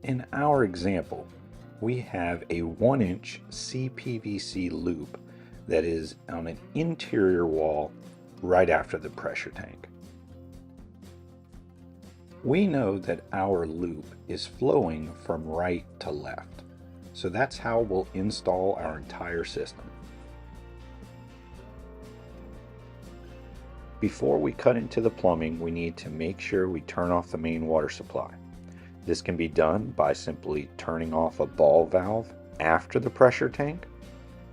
In our example, we have a 1-inch CPVC loop that is on an interior wall right after the pressure tank. We know that our loop is flowing from right to left, so that's how we'll install our entire system. Before we cut into the plumbing, we need to make sure we turn off the main water supply. This can be done by simply turning off a ball valve after the pressure tank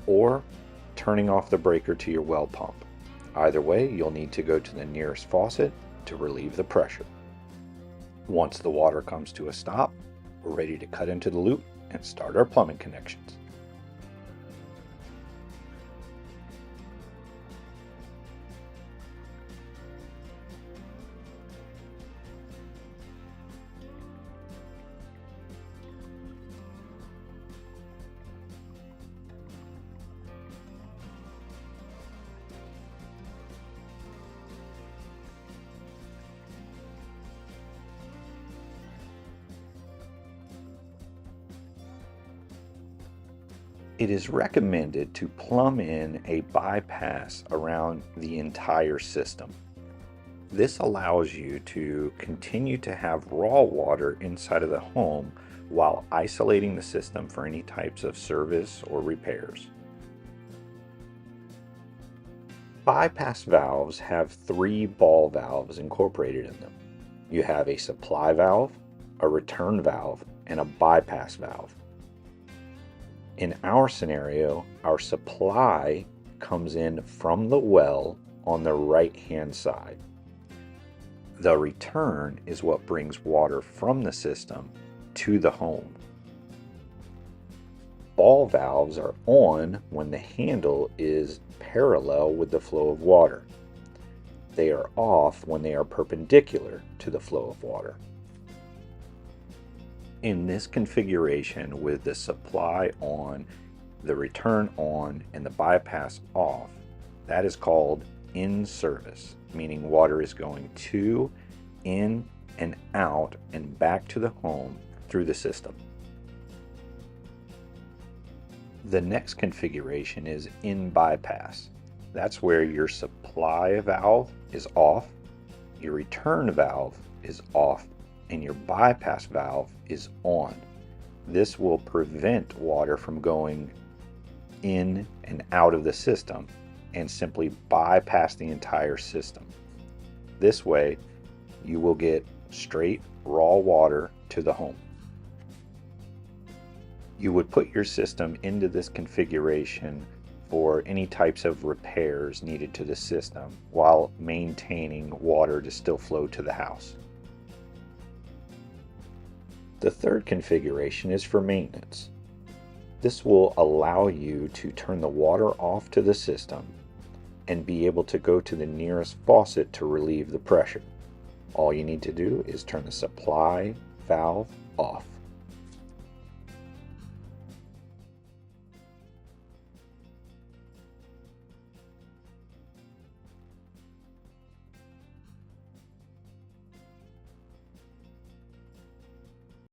or turning off the breaker to your well pump. Either way, you'll need to go to the nearest faucet to relieve the pressure. Once the water comes to a stop, we're ready to cut into the loop and start our plumbing connections. It is recommended to plumb in a bypass around the entire system. This allows you to continue to have raw water inside of the home while isolating the system for any types of service or repairs. Bypass valves have 3 ball valves incorporated in them. You have a supply valve, a return valve, and a bypass valve. In our scenario, our supply comes in from the well on the right-hand side. The return is what brings water from the system to the home. Ball valves are on when the handle is parallel with the flow of water. They are off when they are perpendicular to the flow of water. In this configuration, with the supply on, the return on, and the bypass off, that is called in service, meaning water is going to, in, and out and back to the home through the system. The next configuration is in bypass. That's where your supply valve is off, your return valve is off, and your bypass valve is on. This will prevent water from going in and out of the system and simply bypass the entire system. This way, you will get straight raw water to the home. You would put your system into this configuration for any types of repairs needed to the system while maintaining water to still flow to the house. The third configuration is for maintenance. This will allow you to turn the water off to the system and be able to go to the nearest faucet to relieve the pressure. All you need to do is turn the supply valve off.